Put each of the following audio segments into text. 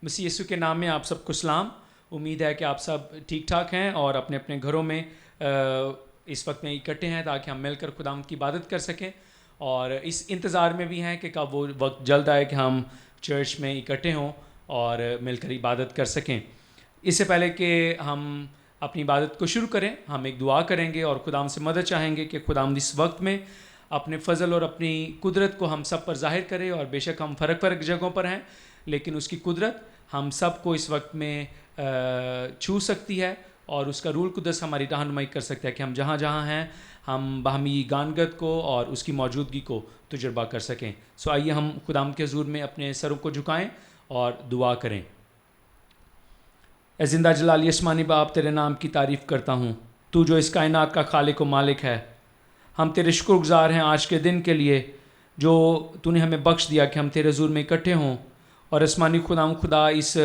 مسیح یسوع کے نام میں آپ سب کو سلام. امید ہے کہ آپ سب ٹھیک ٹھاک ہیں اور اپنے اپنے گھروں میں اس وقت میں اکٹھے ہیں تاکہ ہم مل کر خداوند کی عبادت کر سکیں، اور اس انتظار میں بھی ہیں کہ کب وہ وقت جلد آئے کہ ہم چرچ میں اکٹھے ہوں اور مل کر عبادت کر سکیں. اس سے پہلے کہ ہم اپنی عبادت کو شروع کریں، ہم ایک دعا کریں گے اور خداوند سے مدد چاہیں گے کہ خداوند اس وقت میں اپنے فضل اور اپنی قدرت کو ہم سب پر ظاہر کرے. اور بے شک ہم فرق جگہوں پر ہیں، لیکن اس کی قدرت ہم سب کو اس وقت میں چھو سکتی ہے، اور اس کا روح القدس ہماری رہنمائی کر سکتا ہے کہ ہم جہاں جہاں ہیں ہم باہمی گانگت کو اور اس کی موجودگی کو تجربہ کر سکیں. آئیے ہم خداوند کے حضور میں اپنے سروں کو جھکائیں اور دعا کریں. اے زندہ جلالی آسمانی باپ، تیرے نام کی تعریف کرتا ہوں، تو جو اس کائنات کا خالق و مالک ہے. ہم تیرے شکر گزار ہیں آج کے دن کے لیے جو تو نے ہمیں بخش دیا کہ ہم تیرے حضور میں اکٹھے ہوں، اور آسمانی خدا اس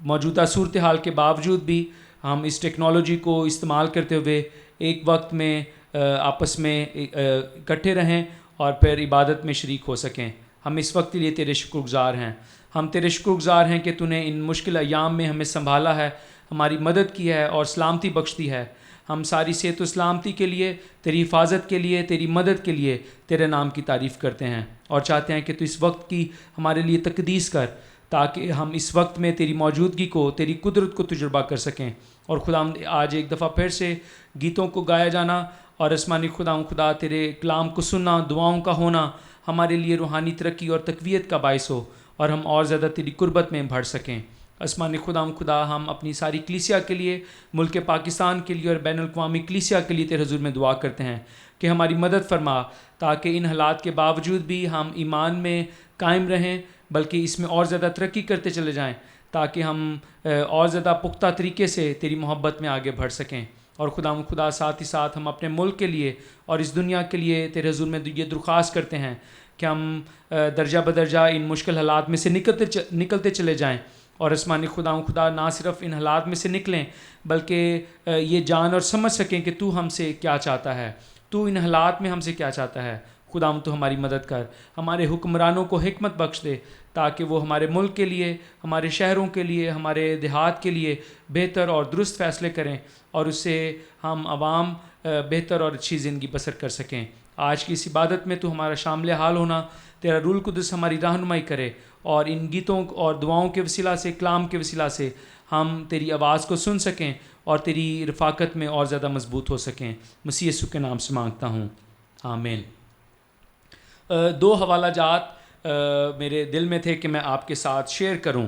موجودہ صورتحال کے باوجود بھی ہم اس ٹیکنالوجی کو استعمال کرتے ہوئے ایک وقت میں آپس میں اکٹھے رہیں اور پھر عبادت میں شریک ہو سکیں. ہم اس وقت کے لیے تیرے شکر گزار ہیں. ہم تیرے شکر گزار ہیں کہ تو نے ان مشکل ایام میں ہمیں سنبھالا ہے، ہماری مدد کی ہے اور سلامتی بخش دی ہے. ہم ساری صحت و سلامتی کے لیے، تیری حفاظت کے لیے، تیری مدد کے لیے تیرے نام کی تعریف کرتے ہیں، اور چاہتے ہیں کہ تو اس وقت کی ہمارے لیے تقدیس کر تاکہ ہم اس وقت میں تیری موجودگی کو، تیری قدرت کو تجربہ کر سکیں. اور آج ایک دفعہ پھر سے گیتوں کو گایا جانا اور آسمانی خدا تیرے کلام کو سننا، دعاؤں کا ہونا ہمارے لیے روحانی ترقی اور تقویت کا باعث ہو، اور ہم اور زیادہ تیری قربت میں بڑھ سکیں. آسمانی خدا ہم اپنی ساری کلیسیا کے لیے، ملک پاکستان کے لیے اور بین الاقوامی کلیسیا کے لیے تیرے حضور میں دعا کرتے ہیں کہ ہماری مدد فرما تاکہ ان حالات کے باوجود بھی ہم ایمان میں قائم رہیں، بلکہ اس میں اور زیادہ ترقی کرتے چلے جائیں تاکہ ہم اور زیادہ پختہ طریقے سے تیری محبت میں آگے بڑھ سکیں. اور خدا ساتھ ہی ساتھ ہم اپنے ملک کے لیے اور اس دنیا کے لیے تیرے حضور میں یہ درخواست کرتے ہیں کہ ہم درجہ بدرجہ ان مشکل حالات میں سے نکلتے چلے جائیں، اور آسمانی خدا نہ صرف ان حالات میں سے نکلیں بلکہ یہ جان اور سمجھ سکیں کہ تو ہم سے کیا چاہتا ہے، تو ان حالات میں ہم سے کیا چاہتا ہے. تو ہماری مدد کر، ہمارے حکمرانوں کو حکمت بخش دے تاکہ وہ ہمارے ملک کے لیے، ہمارے شہروں کے لیے، ہمارے دیہات کے لیے بہتر اور درست فیصلے کریں، اور اس سے ہم عوام بہتر اور اچھی زندگی بسر کر سکیں. آج کی اس عبادت میں تو ہمارا شامل حال ہونا، تیرا روح القدس ہماری رہنمائی کرے، اور ان گیتوں اور دعاؤں کے وسیلہ سے، کلام کے وسیلہ سے ہم تیری آواز کو سن سکیں اور تیری رفاقت میں اور زیادہ مضبوط ہو سکیں. مسیح یسوع کے نام سے مانگتا ہوں، آمین. دو حوالہ جات میرے دل میں تھے کہ میں آپ کے ساتھ شیئر کروں.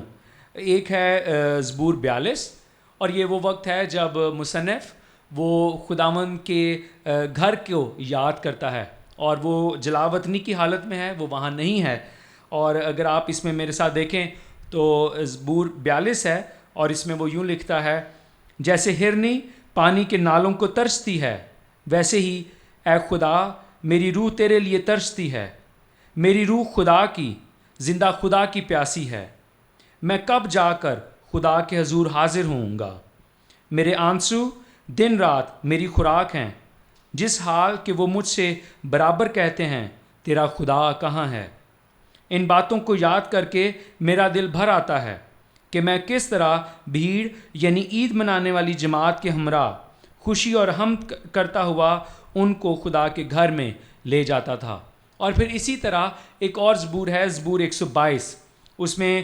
ایک ہے زبور 42، اور یہ وہ وقت ہے جب مصنف وہ خداوند کے گھر کو یاد کرتا ہے، اور وہ جلاوطنی کی حالت میں ہے، وہ وہاں نہیں ہے. اور اگر آپ اس میں میرے ساتھ دیکھیں تو زبور 42 ہے، اور اس میں وہ یوں لکھتا ہے: جیسے ہرنی پانی کے نالوں کو ترستی ہے، ویسے ہی اے خدا میری روح تیرے لیے ترستی ہے. میری روح خدا کی، زندہ خدا کی پیاسی ہے. میں کب جا کر خدا کے حضور حاضر ہوں گا؟ میرے آنسو دن رات میری خوراک ہیں، جس حال کہ وہ مجھ سے برابر کہتے ہیں تیرا خدا کہاں ہے. ان باتوں کو یاد کر کے میرا دل بھر آتا ہے کہ میں کس طرح بھیڑ یعنی عید منانے والی جماعت کے ہمراہ خوشی اور حمد کرتا ہوا ان کو خدا کے گھر میں لے جاتا تھا. اور پھر اسی طرح ایک اور زبور ہے، زبور 122. اس میں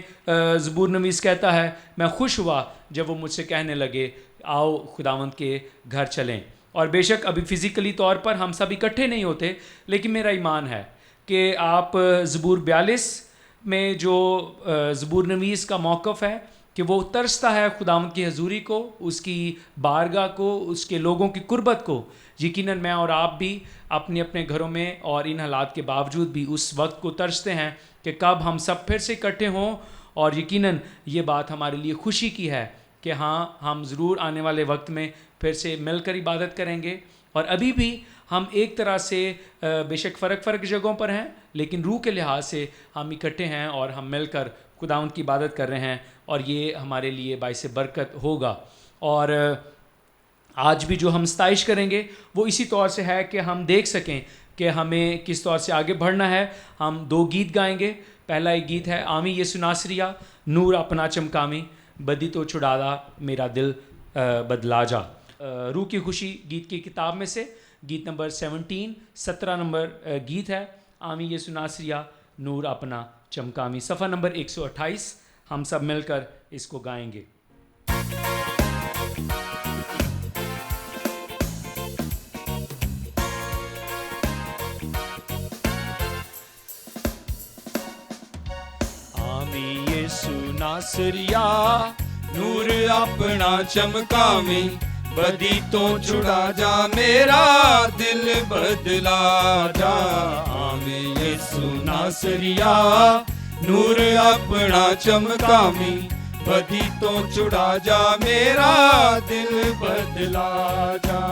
زبور نویس کہتا ہے: میں خوش ہوا جب وہ مجھ سے کہنے لگے آؤ خداوند کے گھر چلیں. اور بے شک ابھی فزیکلی طور پر ہم سب اکٹھے نہیں ہوتے، لیکن میرا ایمان ہے کہ آپ زبور 42 میں جو زبور نویس کا موقف ہے کہ وہ ترستا ہے خداوند کی حضوری کو، اس کی بارگاہ کو، اس کے لوگوں کی قربت کو. یقیناً میں اور آپ بھی اپنے اپنے گھروں میں اور ان حالات کے باوجود بھی اس وقت کو ترستے ہیں کہ کب ہم سب پھر سے اکٹھے ہوں. اور یقیناً یہ بات ہمارے لیے خوشی کی ہے کہ ہاں، ہم ضرور آنے والے وقت میں پھر سے مل کر عبادت کریں گے. اور ابھی بھی ہم ایک طرح سے بے شک فرق جگہوں پر ہیں، لیکن روح کے لحاظ سے ہم اکٹھے ہیں اور ہم مل کر خداوند کی عبادت کر رہے ہیں، اور یہ ہمارے لیے باعث برکت ہوگا. اور آج بھی جو ہم ستائش کریں گے وہ اسی طور سے ہے کہ ہم دیکھ سکیں کہ ہمیں کس طور سے آگے بڑھنا ہے. ہم 2 گیت گائیں گے، पहला एक गीत है आमी यसु नासरिया नूर अपना चमकामी, बदी तो छुड़ादा मेरा दिल बदला जा। रूह की खुशी गीत की किताब में से गीत नंबर 17 नंबर गीत है आमी यसु नासरिया नूर अपना चमकामी, सफ़ा नंबर 128। हम सब मिलकर इसको गाएंगे। आमी यसु नासरिया नूर अपना चमकावी, बदी तो छुड़ा जा मेरा दिल बदला जा। आमी यसु नासरिया नूर अपना चमकावी, बदी तो छुड़ा जा मेरा दिल बदला जा।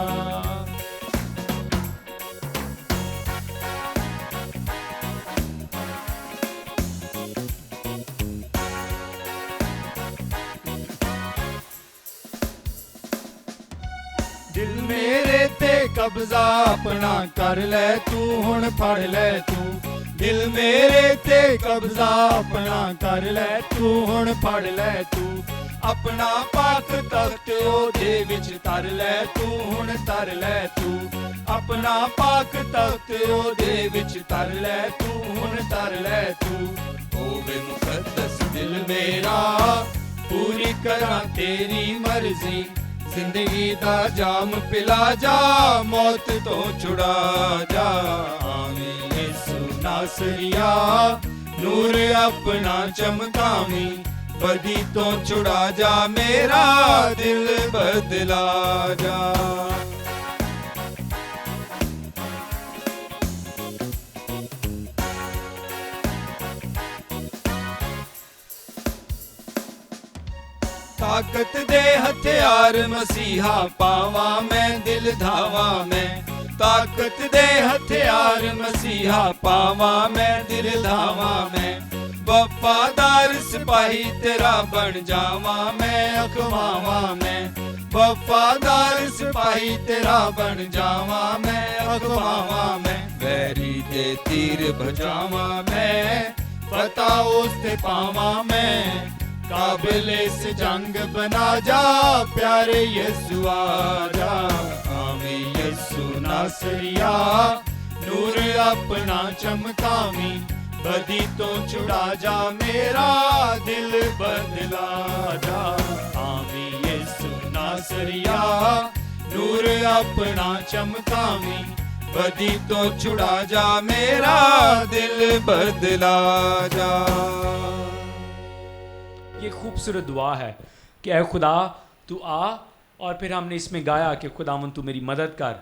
दिल मेरे ते कब्जा अपना कर ले तू, हुण फड़ ले तू। दिल मेरे ते कब्जा अपना कर ले तू, हुण फड़ ले तू। अपना पाक तख्त ओदे विच तर ले तू, हुण तर ले तू। अपना पाक तख्त ओदे विच तर ले तू, हुण तर ले तू। होवे मुकद्दस दिल मेरा, पूरी करा तेरी मर्जी। जिंदगी दा जाम पिला जा, मौत तो छुड़ा जा। आमी यसु नासरिया नूर अपना चमकावी, बदी तो छुड़ा जा मेरा दिल बदला जा। ताकत दे हथियार मसीहा पावा मैं, दिल धावा मैं। ताकत दे हथियार मसीहा पावा मैं, दिल धावा मैं। वफादार सिपाही तेरा बन जावा मैं, अखवावा मैं। वफादार सिपाही तेरा बन जावा मैं, अखवावा मैं। वैरी दे तीर बजावा मैं, पता उसते पावा मैं। काबिल इस जंग बना जा, प्यारे यीशु आजा। आमी यसु नासरिया नूर अपना चमकावी, बदी तो छुड़ा जा मेरा दिल बदला जा। आमी यसु नासरिया नूर अपना चमकावी, बदी तो छुड़ा जा मेरा दिल बदला जा। ये खूबसूरत दुआ है कि ऐ खुदा तू आ, और फिर हमने इसमें गाया कि खुदावन तू मेरी मदद कर,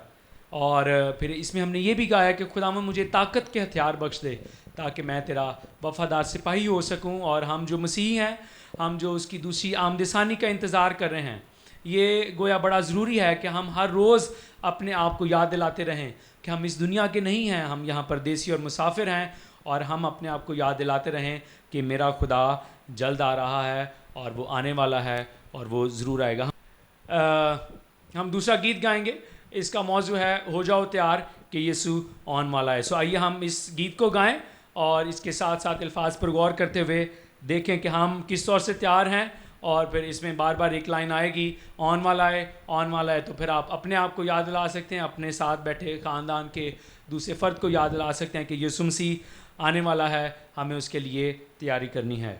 और फिर इसमें हमने ये भी गाया कि खुदावन मुझे ताकत के हथियार बख्श दे ताकि मैं तेरा वफादार सिपाही हो सकूं। और हम जो मसीही हैं, हम जो उसकी दूसरी आमदसानी का इंतज़ार कर रहे हैं, ये गोया बड़ा ज़रूरी है कि हम हर रोज़ अपने आप को याद दिलाते रहें कि हम इस दुनिया के नहीं हैं, हम यहाँ परदेसी और मुसाफिर हैं। और हम अपने आप को याद दिलाते रहें कि मेरा खुदा जल्द आ रहा है और वो आने वाला है और वो ज़रूर आएगा। हम दूसरा गीत गाएंगे, इसका मौजू है हो जाओ तैयार कि यीशु आने वाला है। सो आइए हम इस गीत को गाएं और इसके साथ साथ अल्फाज पर गौर करते हुए देखें कि हम किस तौर से तैयार हैं। और फिर इसमें बार बार एक लाइन आएगी आने वाला है, आने वाला है, तो फिर आप अपने आप को याद दिला सकते हैं, अपने साथ बैठे ख़ानदान के दूसरे फ़र्द को याद दिला सकते हैं कि यीशु मसीह आने वाला है, हमें उसके लिए तैयारी करनी है।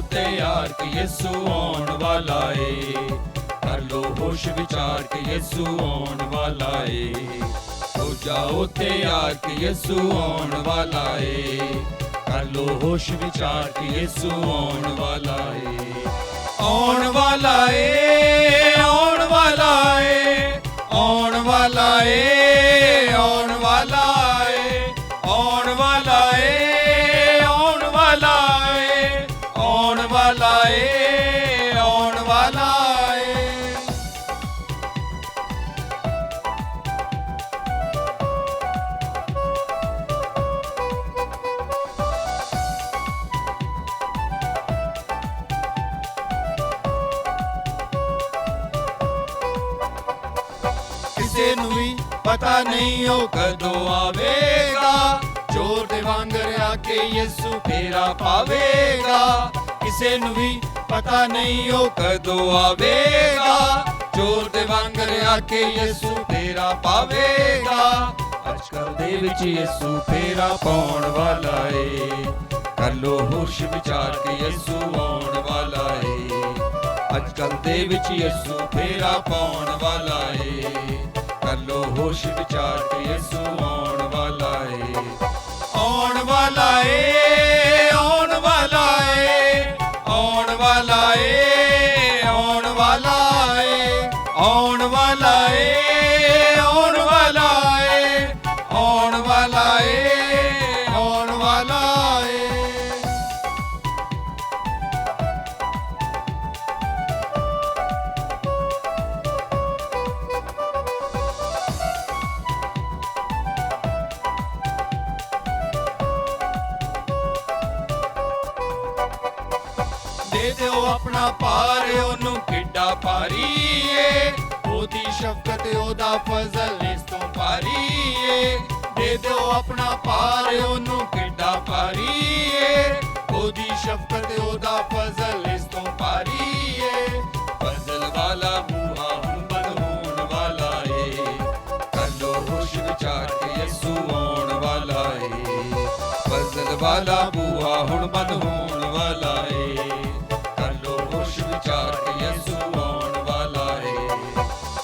तैयार कि यीशु आने वाला है, कर लो होश विचार कि यीशु आने वाला है। हो जाओ तैयार कि यीशु आने वाला है, कर लो होश विचार कि यीशु आने वाला है। आने वाला है, आने वाला है, आने वाला है, आने वाला है, आने वाला है, आने वाला ਕਿਸੇ ਨੂੰ ਵੀ ਪਤਾ ਨਹੀਂ ਉਹ ਕਦੋਂ ਆਵੇਗਾ ਚੋਰ ਦੇ ਵਾਂਗਰ ਆ ਕੇ ਯਿਸੂ ਫੇਰਾ ਪਾਵੇਗਾ ਕਿਸੇ ਨੂੰ ਵੀ ਪਤਾ ਨਹੀਂ ਉਹ ਕਦੋਂ ਆਵੇਗਾ ਚੋਰ ਦੇ ਵਾਂਗਰ ਆ ਕੇ ਯਿਸੂ ਫੇਰਾ ਪਾਵੇਗਾ ਅੱਜਕੱਲ ਦੇ ਵਿੱਚ ਯਿਸੂ ਫੇਰਾ ਪਾਉਣ ਵਾਲਾ ਏ ਕਰ ਲੋ ਹੋਸ਼ ਵਿਚਾਰ ਕੇ ਯਿਸੂ ਆਉਣ ਵਾਲਾ ਏ ਅੱਜਕੱਲ ਦੇ ਵਿੱਚ ਯਿਸੂ ਫੇਰਾ ਪਾਉਣ ਵਾਲਾ ਏ ਕਰ ਲੋ ਹੋਸ਼ ਵਿਚਾਰ ਕੇ ਯਿਸੂ ਆਉਣ ਵਾਲਾ ਏ ਆਉਣ ਵਾਲਾ ਏ ਆਉਣ ਵਾਲਾ ਏ ਆਉਣ ਵਾਲਾ ਏ ਆਉਣ ਵਾਲਾ ਏ ਆਉਣ ਵਾਲਾ ਏ ਆਉਣ ਵਾਲਾ ਏ ਆਉਣ ਵਾਲਾ ਏ ਆਉਣ ਵਾਲਾ ਏ ਦੇ ਦਿਓ ਆਪਣਾ ਭਾਰ ਉਹਨੂੰ ਕਿੱਡਾ ਭਾਰੀ ਏ ਉਹਦੀ ਸ਼ਫਕਤ ਉਹਦਾ ਫਜ਼ਲ ਇਸ ਤੋਂ ਭਾਰੀ ਏ ਦੇ ਦਿਓ ਆਪਣਾ ਭਾਰ ਉਹਨੂੰ ਕਿੱਡਾ ਭਾਰੀ ਏ ਉਹਦੀ ਸ਼ਫਕਤ ਉਹਦਾ ਫਜ਼ਲ ਇਸ ਤੋਂ ਭਾਰੀ ਏ ਫਜ਼ਲ ਵਾਲਾ ਬੂਹਾ ਹੁਣ ਬੰਦ ਹੋਣ ਵਾਲਾ ਏ ਕਰ ਲੋ ਹੋਸ਼ ਵਿਚਾਰ ਕੇ ਯਿਸੂ ਆਉਣ ਵਾਲਾ ਏ ਫਜ਼ਲ ਵਾਲਾ ਬੂਹਾ ਹੁਣ ਬੰਦ ਹੋਣ ਵਾਲਾ ਏ ਹੋਸ਼ ਵਿਚਾਰ ਕੇ ਯਿਸੂ ਆਉਣ ਵਾਲਾ ਏ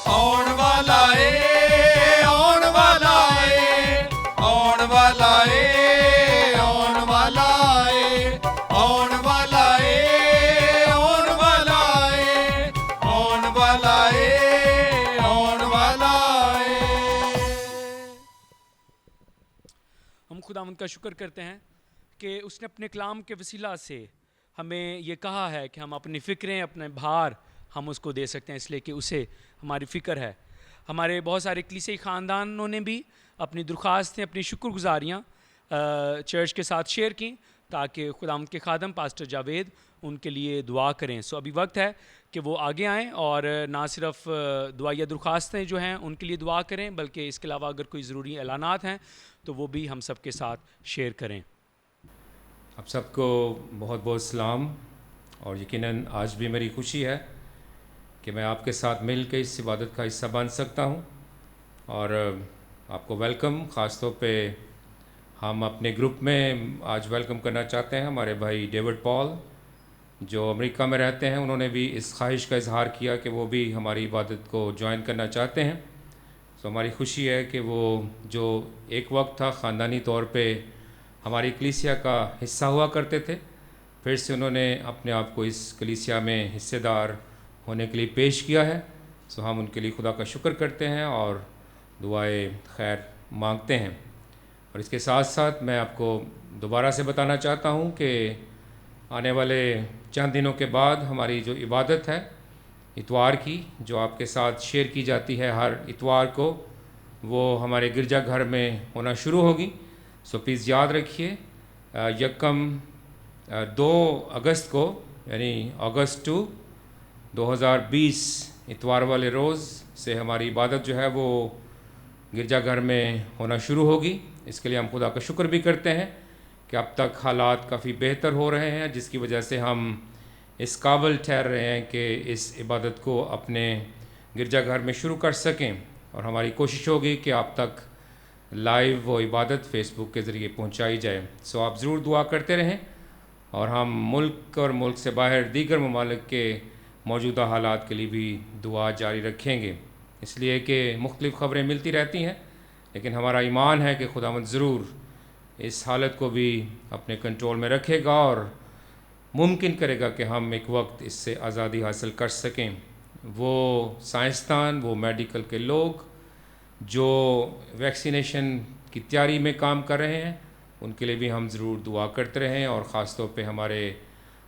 ਆਉਣ ਵਾਲਾ ਏ ਆਉਣ ਵਾਲਾ ਏ ਆਉਣ ਵਾਲਾ ਏ ਆਉਣ ਵਾਲਾ ਏ ਆਉਣ ਵਾਲਾ ਏ ਆਉਣ ਵਾਲਾ ਏ ਆਉਣ ਵਾਲਾ ਏ ਆਉਣ ਵਾਲਾ ਏ हम खुदावंद का शुक्र करते हैं कि उसने अपने कलाम के वसीला से हमें ये कहा है कि हम अपनी फ़िक्रें अपने भार हम उसको दे सकते हैं इसलिए कि उसे हमारी फ़िक्र है हमारे बहुत सारे कलीसियाई ख़ानदानों ने भी अपनी दरख्वास्तें अपनी शुक्रगुजारियाँ चर्च के साथ शेयर की ताकि खुदावंद के खादम पास्टर जावेद उनके लिए दुआ करें सो अभी वक्त है कि वो आगे आएँ और ना सिर्फ दुआया दरख्वास्तें जो हैं उनके लिए दुआ करें बल्कि इसके अलावा अगर कोई ज़रूरी ऐलानात हैं तो वो भी हम सब के साथ शेयर करें आप सबको बहुत बहुत सलाम और यकीनन आज भी मेरी खुशी है कि मैं आपके साथ मिल के इस इबादत का हिस्सा बन सकता हूँ और आपको वेलकम ख़ास तौर पे हम अपने ग्रुप में आज वेलकम करना चाहते हैं हमारे भाई डेविड पॉल जो अमेरिका में रहते हैं उन्होंने भी इस ख्वाहिश का इजहार किया कि वो भी हमारी इबादत को ज्वाइन करना चाहते हैं तो हमारी खुशी है कि वो जो एक वक्त था ख़ानदानी तौर पे हमारी कलीसिया का हिस्सा हुआ करते थे फिर से उन्होंने अपने आप को इस कलीसिया में हिस्सेदार होने के लिए पेश किया है सो हम उनके लिए खुदा का शुक्र करते हैं और दुआए खैर मांगते हैं और इसके साथ साथ मैं आपको दोबारा से बताना चाहता हूँ कि आने वाले चंद दिनों के बाद हमारी जो इबादत है इतवार की जो आपके साथ शेयर की जाती है हर इतवार को वो हमारे गिरजाघर में होना शुरू होगी सो प्लीज़ याद रखिए यकम 2 अगस्त को यानी अगस्त 2020 इतवार वाले रोज़ से हमारी इबादत जो है वो गिरजाघर में होना शुरू होगी इसके लिए हम खुदा का शुक्र भी करते हैं कि अब तक हालात काफ़ी बेहतर हो रहे हैं जिसकी वजह से हम इस काबिल ठहर रहे हैं कि इस इबादत को अपने गिरजाघर में शुरू कर सकें और हमारी कोशिश होगी कि आप तक लाइव वो इबादत फ़ेसबुक के ज़रिए पहुंचाई जाए सो आप ज़रूर दुआ करते रहें और हम मुल्क और मुल्क से बाहर दीगर ममालिक के मौजूदा हालात के लिए भी दुआ जारी रखेंगे इसलिए कि मुख्तलिफ़ ख़बरें मिलती रहती हैं लेकिन हमारा ईमान है कि खुदावंद ज़रूर इस हालत को भी अपने कंट्रोल में रखेगा और मुमकिन करेगा कि हम एक वक्त इससे आज़ादी हासिल कर सकें वो साइंसदान वो मेडिकल के लोग जो वैक्सीनेशन की तैयारी में काम कर रहे हैं उनके लिए भी हम ज़रूर दुआ करते रहें और ख़ास तौर पे हमारे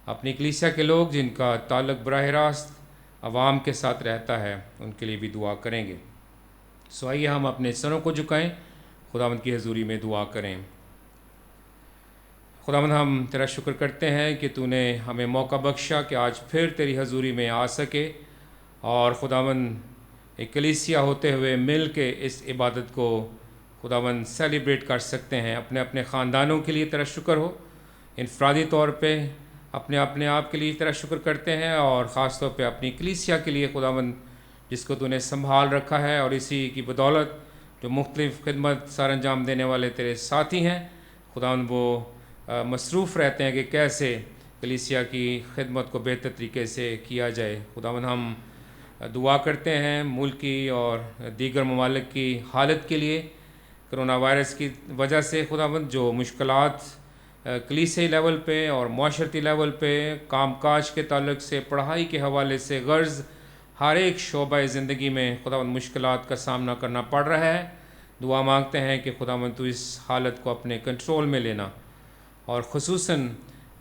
अपनी कलीसिया के लोग जिनका ताल्लुक़ बराह रास्त आवाम के साथ रहता है उनके लिए भी दुआ करेंगे सो आइए हम अपने सरों को झुकाएं खुदावंद की हजूरी में दुआ करें खुदावंद हम तेरा शुक्र करते हैं कि तूने हमें मौका बख्शा कि आज फिर तेरी हजूरी में आ सके और खुदावंद ایک کلیسیا ہوتے ہوئے مل کے اس عبادت کو خداوند سیلیبریٹ کر سکتے ہیں. اپنے اپنے خاندانوں کے لیے تیرا شکر ہو. انفرادی طور پہ اپنے آپ کے لیے تیرا شکر کرتے ہیں اور خاص طور پہ اپنی کلیسیا کے لیے خداوند جس کو تو نے سنبھال رکھا ہے, اور اسی کی بدولت جو مختلف خدمت سر انجام دینے والے تیرے ساتھی ہیں خداوند وہ مصروف رہتے ہیں کہ کیسے کلیسیا کی خدمت کو بہتر طریقے سے کیا جائے. خداوند ہم دعا کرتے ہیں ملک کی اور دیگر ممالک کی حالت کے لیے. کرونا وائرس کی وجہ سے خداوند جو مشکلات کلیسیائی لیول پہ اور معاشرتی لیول پہ کام کاج کے تعلق سے پڑھائی کے حوالے سے غرض ہر ایک شعبہ زندگی میں خداوند مشکلات کا سامنا کرنا پڑ رہا ہے. دعا مانگتے ہیں کہ خداوند تو اس حالت کو اپنے کنٹرول میں لینا, اور خصوصاً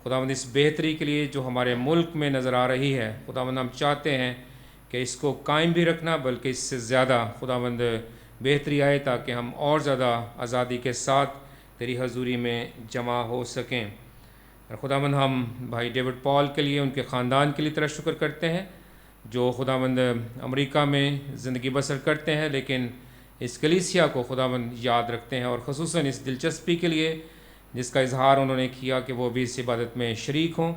خداوند اس بہتری کے لیے جو ہمارے ملک میں نظر آ رہی ہے خداوند ہم چاہتے ہیں کہ اس کو قائم بھی رکھنا, بلکہ اس سے زیادہ خداوند بہتری آئے تاکہ ہم اور زیادہ آزادی کے ساتھ تیری حضوری میں جمع ہو سکیں. اور خداوند ہم بھائی ڈیوڈ پال کے لیے ان کے خاندان کے لیے تیرا شکر کرتے ہیں جو خداوند امریکہ میں زندگی بسر کرتے ہیں, لیکن اس کلیسیا کو خداوند یاد رکھتے ہیں, اور خصوصاً اس دلچسپی کے لیے جس کا اظہار انہوں نے کیا کہ وہ بھی اس عبادت میں شریک ہوں.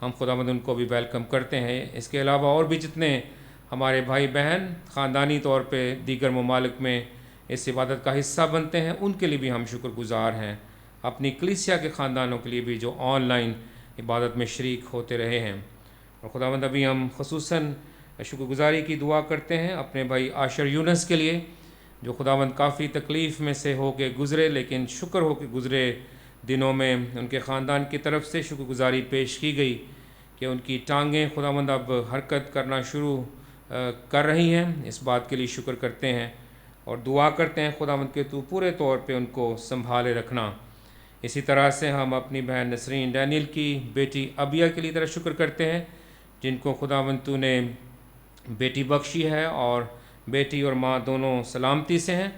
ہم خداوند ان کو بھی ویلکم کرتے ہیں. اس کے علاوہ اور بھی جتنے ہمارے بھائی بہن خاندانی طور پہ دیگر ممالک میں اس عبادت کا حصہ بنتے ہیں ان کے لیے بھی ہم شکر گزار ہیں. اپنی کلیسیا کے خاندانوں کے لیے بھی جو آن لائن عبادت میں شریک ہوتے رہے ہیں. اور خداوند ابھی ہم خصوصاً شکر گزاری کی دعا کرتے ہیں اپنے بھائی عاشر یونس کے لیے جو خداوند کافی تکلیف میں سے ہو کے گزرے, لیکن شکر ہو کے گزرے دنوں میں ان کے خاندان کی طرف سے شکر گزاری پیش کی گئی کہ ان کی ٹانگیں خداوند اب حرکت کرنا شروع کر رہی ہیں. اس بات کے لیے شکر کرتے ہیں اور دعا کرتے ہیں خداوند کہ تو پورے طور پہ ان کو سنبھالے رکھنا. اسی طرح سے ہم اپنی بہن نسرین ڈینیل کی بیٹی ابیہ کے لیے طرح شکر کرتے ہیں جن کو خداوند تو نے بیٹی بخشی ہے, اور بیٹی اور ماں دونوں سلامتی سے ہیں.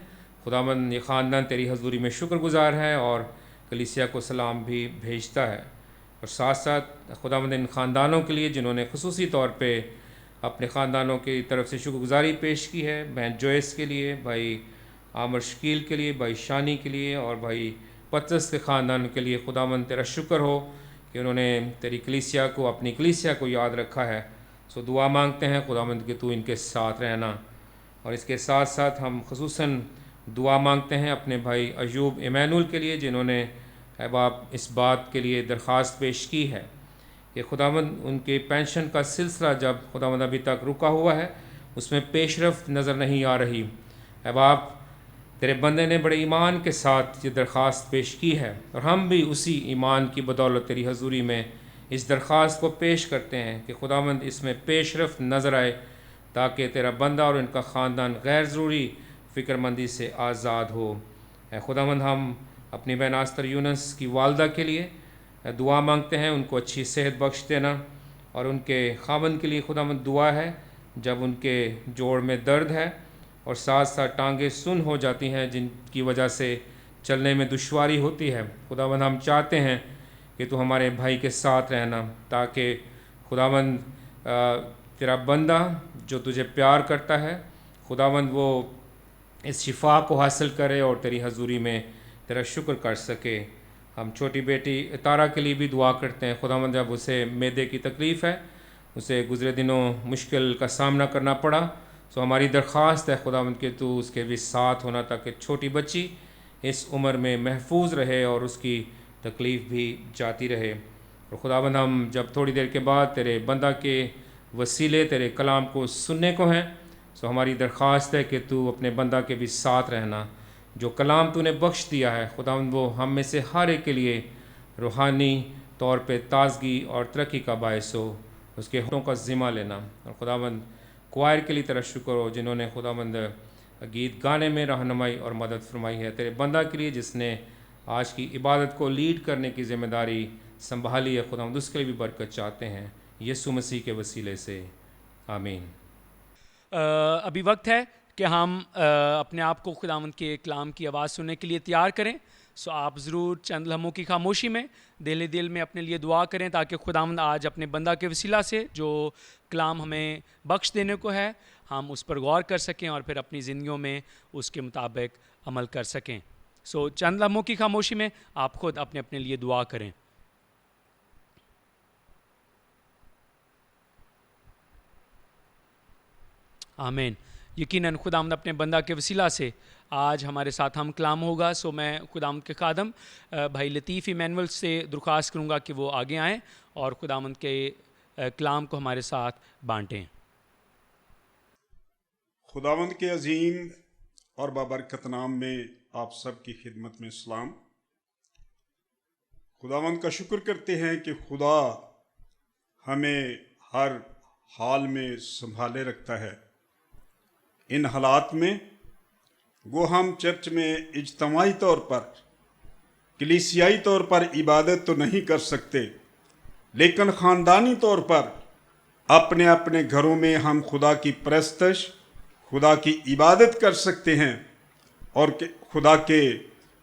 خداوند یہ خاندان تیری حضوری میں شکر گزار ہے اور کلیسیا کو سلام بھی بھیجتا ہے. اور ساتھ ساتھ خداوند ان خاندانوں کے لیے جنہوں نے خصوصی طور پہ اپنے خاندانوں کی طرف سے شکر گزاری پیش کی ہے, بہن جویس کے لیے, بھائی عامر شکیل کے لیے, بھائی شانی کے لیے اور بھائی پطرس کے خاندان کے لیے خداوند تیرا شکر ہو کہ انہوں نے تیری کلیسیا کو اپنی کلیسیا کو یاد رکھا ہے. سو دعا مانگتے ہیں خداوند کہ تو ان کے ساتھ رہنا. اور اس کے ساتھ ساتھ ہم خصوصاً دعا مانگتے ہیں اپنے بھائی ایوب ایمینول کے لیے جنہوں نے اے باپ اس بات کے لیے درخواست پیش کی ہے کہ خداوند ان کے پینشن کا سلسلہ جب خداوند ابھی تک رکا ہوا ہے اس میں پیش رفت نظر نہیں آ رہی. اے باپ تیرے بندے نے بڑے ایمان کے ساتھ یہ درخواست پیش کی ہے, اور ہم بھی اسی ایمان کی بدولت تیری حضوری میں اس درخواست کو پیش کرتے ہیں کہ خداوند اس میں پیش رفت نظر آئے تاکہ تیرا بندہ اور ان کا خاندان غیر ضروری فکر مندی سے آزاد ہو. اے خداوند ہم اپنی بہن آستر یونس کی والدہ کے لیے دعا مانگتے ہیں, ان کو اچھی صحت بخش دینا, اور ان کے خاوند کے لیے خداوند دعا ہے جب ان کے جوڑ میں درد ہے اور ساتھ ساتھ ٹانگیں سن ہو جاتی ہیں جن کی وجہ سے چلنے میں دشواری ہوتی ہے. خداوند ہم چاہتے ہیں کہ تو ہمارے بھائی کے ساتھ رہنا تاکہ خداوند تیرا بندہ جو تجھے پیار کرتا ہے خداوند وہ اس شفا کو حاصل کرے اور تیری حضوری میں تیرا شکر کر سکے. ہم چھوٹی بیٹی اتارا کے لیے بھی دعا کرتے ہیں خداوند جب اسے معدے کی تکلیف ہے, اسے گزرے دنوں مشکل کا سامنا کرنا پڑا, تو ہماری درخواست ہے خداوند کہ تو اس کے بھی ساتھ ہونا تاکہ چھوٹی بچی اس عمر میں محفوظ رہے اور اس کی تکلیف بھی جاتی رہے. اور خداوند ہم جب تھوڑی دیر کے بعد تیرے بندہ کے وسیلے تیرے کلام کو سننے کو ہیں, تو ہماری درخواست ہے کہ تو اپنے بندہ کے بھی ساتھ رہنا. جو کلام تو نے بخش دیا ہے خداوند وہ ہم میں سے ہر ایک کے لیے روحانی طور پہ تازگی اور ترقی کا باعث ہو. اس کے حقوق کا ذمہ لینا. اور خداوند کوائر کے لیے تیرا شکر ہو جنہوں نے خداوند گیت گانے میں رہنمائی اور مدد فرمائی ہے. تیرے بندہ کے لیے جس نے آج کی عبادت کو لیڈ کرنے کی ذمہ داری سنبھالی ہے خداوند اس کے لیے بھی برکت چاہتے ہیں یسوع مسیح کے وسیلے سے, آمین. ابھی وقت ہے کہ ہم اپنے آپ کو خداوند کے کلام کی آواز سننے کے لیے تیار کریں. سو آپ ضرور چند لمحوں کی خاموشی میں دل میں اپنے لیے دعا کریں تاکہ خداوند آج اپنے بندہ کے وسیلہ سے جو کلام ہمیں بخش دینے کو ہے ہم اس پر غور کر سکیں اور پھر اپنی زندگیوں میں اس کے مطابق عمل کر سکیں. سو چند لمحوں کی خاموشی میں آپ خود اپنے لیے دعا کریں. آمین. یقیناً خداوند اپنے بندہ کے وسیلہ سے آج ہمارے ساتھ ہم کلام ہوگا. سو میں خداوند کے خادم بھائی لطیف ایمینول سے درخواست کروں گا کہ وہ آگے آئیں اور خداوند کے کلام کو ہمارے ساتھ بانٹیں. خداوند کے عظیم اور بابرکت نام میں آپ سب کی خدمت میں سلام. خداوند کا شکر کرتے ہیں کہ خدا ہمیں ہر حال میں سنبھالے رکھتا ہے. ان حالات میں وہ ہم چرچ میں اجتماعی طور پر کلیسیائی طور پر عبادت تو نہیں کر سکتے، لیکن خاندانی طور پر اپنے اپنے گھروں میں ہم خدا کی پرستش، خدا کی عبادت کر سکتے ہیں اور خدا کے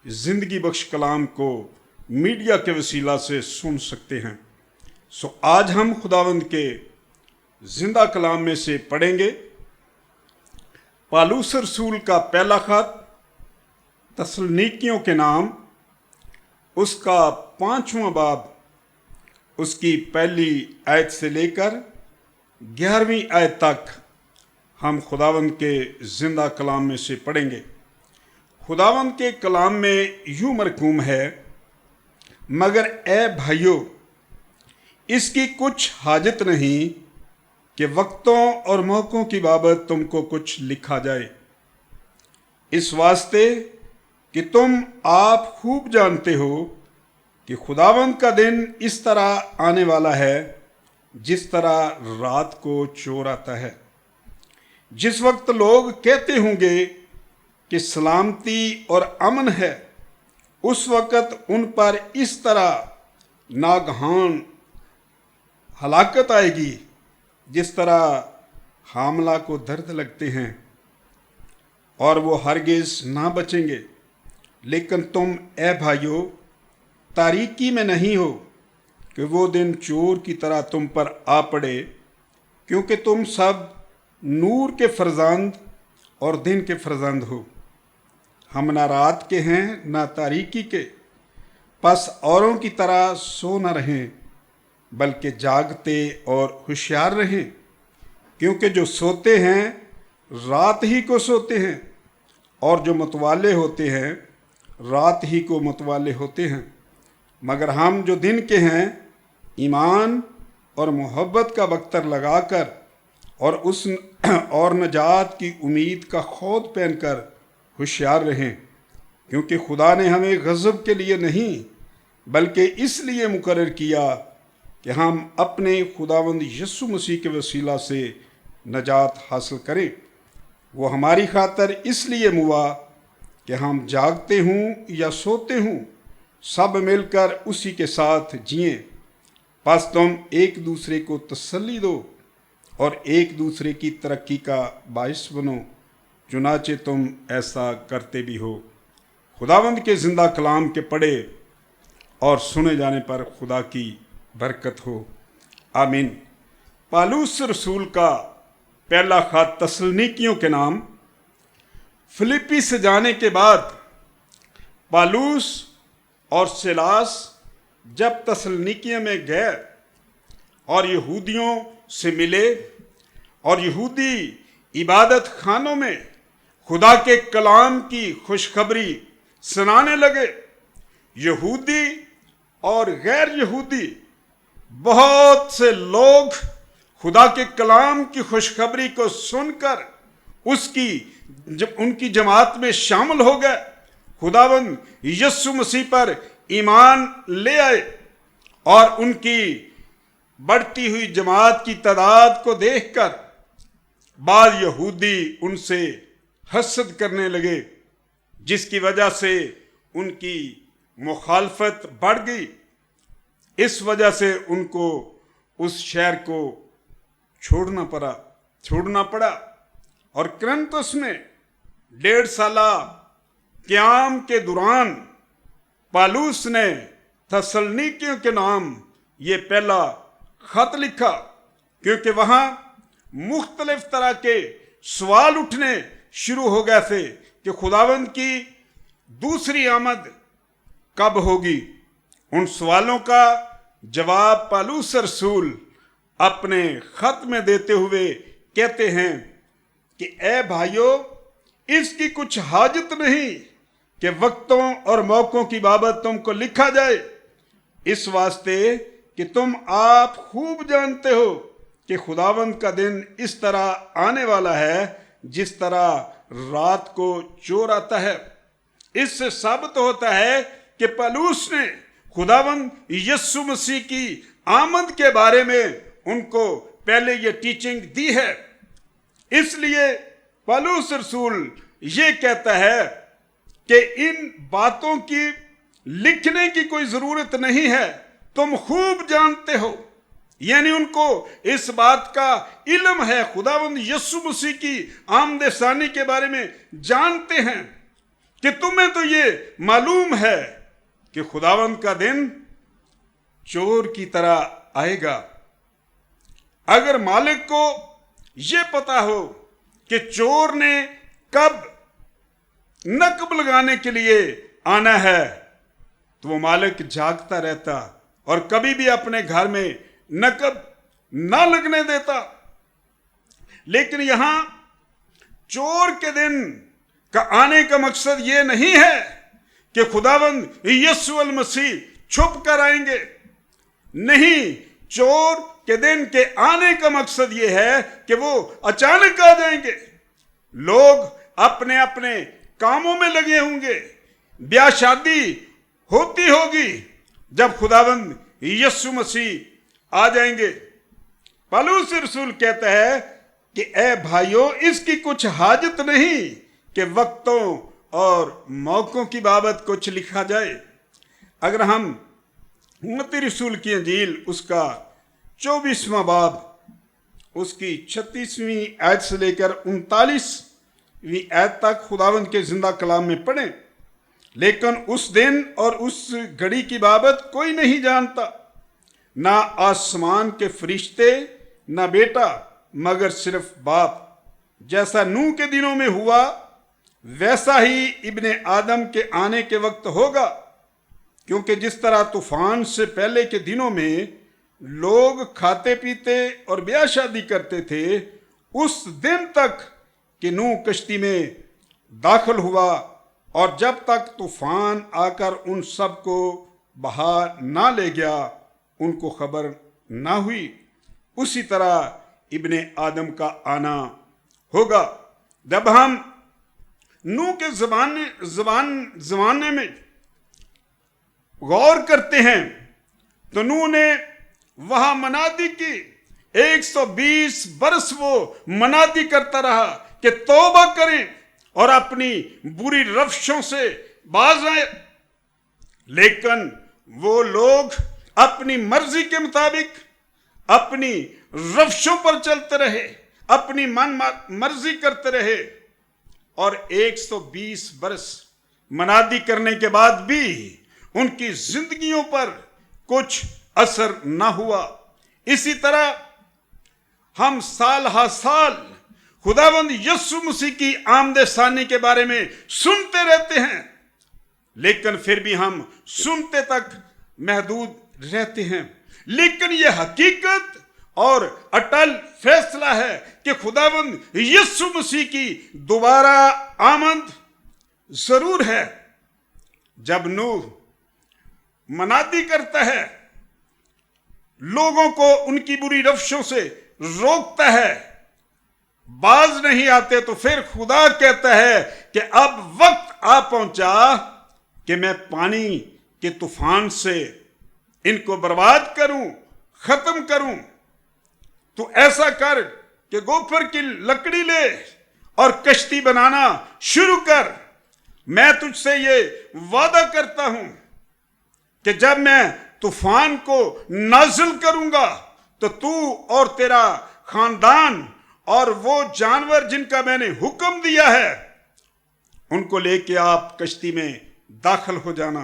زندگی بخش کلام کو میڈیا کے وسیلہ سے سن سکتے ہیں. سو آج ہم خداوند کے زندہ کلام میں سے پڑھیں گے پالوس رسول کا پہلا خط تسلنیکیوں کے نام، اس کا 5واں باب، اس کی پہلی آیت سے لے کر 11ویں آیت تک ہم خداوند کے زندہ کلام میں سے پڑھیں گے. خداوند کے کلام میں یوں مرقوم ہے، مگر اے بھائیو اس کی کچھ حاجت نہیں کہ وقتوں اور موقعوں کی بابت تم کو کچھ لکھا جائے، اس واسطے کہ تم آپ خوب جانتے ہو کہ خداوند کا دن اس طرح آنے والا ہے جس طرح رات کو چور آتا ہے. جس وقت لوگ کہتے ہوں گے کہ سلامتی اور امن ہے، اس وقت ان پر اس طرح ناگہان ہلاکت آئے گی جس طرح حاملہ کو درد لگتے ہیں، اور وہ ہرگز نہ بچیں گے. لیکن تم اے بھائیو تاریکی میں نہیں ہو کہ وہ دن چور کی طرح تم پر آ پڑے، کیونکہ تم سب نور کے فرزند اور دن کے فرزند ہو. ہم نہ رات کے ہیں نہ تاریکی کے، پس اوروں کی طرح سو نہ رہیں بلکہ جاگتے اور ہوشیار رہیں، کیونکہ جو سوتے ہیں رات ہی کو سوتے ہیں، اور جو متوالے ہوتے ہیں رات ہی کو متوالے ہوتے ہیں. مگر ہم جو دن کے ہیں ایمان اور محبت کا بختر لگا کر اور نجات کی امید کا خود پہن کر ہوشیار رہیں، کیونکہ خدا نے ہمیں غضب کے لیے نہیں بلکہ اس لیے مقرر کیا کہ ہم اپنے خداوند یسوع مسیح کے وسیلہ سے نجات حاصل کریں. وہ ہماری خاطر اس لیے موا کہ ہم جاگتے ہوں یا سوتے ہوں سب مل کر اسی کے ساتھ جئیں. پس تم ایک دوسرے کو تسلی دو اور ایک دوسرے کی ترقی کا باعث بنو، چنانچہ تم ایسا کرتے بھی ہو. خداوند کے زندہ کلام کے پڑھے اور سنے جانے پر خدا کی برکت ہو. آمین. پالوس رسول کا پہلا خط تسلنیکیوں کے نام. فلپی سے جانے کے بعد پالوس اور سیلاس جب تسلنیکیوں میں گئے اور یہودیوں سے ملے اور یہودی عبادت خانوں میں خدا کے کلام کی خوشخبری سنانے لگے. یہودی اور غیر یہودی بہت سے لوگ خدا کے کلام کی خوشخبری کو سن کر ان کی جماعت میں شامل ہو گئے. خداوند یسوع مسیح پر ایمان لے آئے اور ان کی بڑھتی ہوئی جماعت کی تعداد کو دیکھ کر بعض یہودی ان سے حسد کرنے لگے، جس کی وجہ سے ان کی مخالفت بڑھ گئی. اس وجہ سے ان کو اس شہر کو چھوڑنا پڑا اور کرنتس میں 1.5 سالہ قیام کے دوران पालूस ने थस्सलुनीकियों के नाम ये पहला खत लिखा, क्योंकि वहाँ मुख्तलिफ तरह के सवाल उठने शुरू हो गए थे कि खुदावंद की दूसरी आमद कब होगी। उन सवालों का जवाब पालूस रसूल अपने खत में देते हुए कहते हैं कि ए भाइयों, इसकी कुछ हाजत नहीं कि वक्तों और मौकों की बाबत तुमको लिखा जाए, इस वास्ते कि तुम आप खूब जानते हो कि खुदावंद का दिन इस तरह आने वाला है जिस तरह रात को चोर आता है। इससे साबित होता है कि पौलुस ने खुदावंद यीशु मसीह की आमद के बारे में उनको पहले ये टीचिंग दी है। इसलिए पौलुस रसूल ये कहता है कि इन बातों की लिखने की कोई जरूरत नहीं है, तुम खूब जानते हो। यानी उनको इस बात का इल्म है, खुदावंद यीशु मसीह की आमद सानी के बारे में जानते हैं कि तुम्हें तो ये मालूम है कि खुदावंद का दिन चोर की तरह आएगा। अगर मालिक को ये पता हो कि चोर ने कब नकब लगाने के लिए आना है, तो वो मालिक जागता रहता और कभी भी अपने घर में नकब ना लगने देता। लेकिन यहां चोर के दिन का आने का मकसद ये नहीं है कि खुदावंद यीशु मसीह छुप कर आएंगे। नहीं, चोर के दिन के आने का मकसद ये है कि वो अचानक आ जाएंगे। लोग अपने अपने कामों में लगे होंगे, ब्याह शादी होती होगी जब खुदावंद यीशु मसीह आ जाएंगे। पौलुस रसूल कहता है कि ए भाइयों, इसकी कुछ हाजत नहीं कि वक्तों और मौकों की बाबत कुछ लिखा जाए। अगर हम मत्ती रसूल की अंजील उसका 24वां बाब उसकी 36वीं आयत से लेकर 39वीं आयत तक खुदावंद के जिंदा कलाम में पढ़ें। लेकिन उस दिन और उस घड़ी की बाबत कोई नहीं जानता, ना आसमान के फरिश्ते, ना बेटा, मगर सिर्फ बाप। जैसा नूह के दिनों में हुआ वैसा ही इब्ने आदम के आने के वक्त होगा। क्योंकि जिस तरह तूफान से पहले के दिनों में लोग खाते पीते और ब्याह शादी करते थे, उस दिन तक कि नूह कश्ती में दाखिल हुआ और जब तक तूफान आकर उन सब को बहा ना ले गया, उनको खबर ना हुई, उसी तरह इब्ने आदम का आना होगा। जब हम नूह के ज़माने में गौर करते हैं तो नूह ने वहां मनादी की 120 बरस वो मनादी करता रहा कि तौबा करें और अपनी बुरी रविशों से बाज आए। लेकिन वो लोग अपनी मर्जी के मुताबिक अपनी रविशों पर चलते रहे, अपनी मन मर्जी करते रहे और 120 बरस मनादी करने के बाद भी उनकी जिंदगियों पर कुछ असर ना हुआ। इसी तरह हम साल हर साल खुदावंद यीशु मसीह की आमद सानी के बारे में सुनते रहते हैं, लेकिन फिर भी हम सुनते तक महदूद रहते हैं। लेकिन यह हकीकत और अटल फैसला है कि खुदावंद यीशु मसीह की दोबारा आमद जरूर है। जब नूह मनादी करता है, लोगों को उनकी बुरी रविशों से रोकता है, बाज नहीं आते, तो फिर खुदा कहता है कि अब वक्त आ पहुंचा कि मैं पानी के तूफान से इनको बर्बाद करूं, खत्म करूं। तो ऐसा कर कि गोफर की लकड़ी ले और कश्ती बनाना शुरू कर। मैं तुझसे ये वादा करता हूं कि जब मैं तूफान को नाजिल करूंगा तो तू और तेरा खानदान और वो जानवर जिनका मैंने हुक्म दिया है उनको लेके आप कश्ती में दाखिल हो जाना।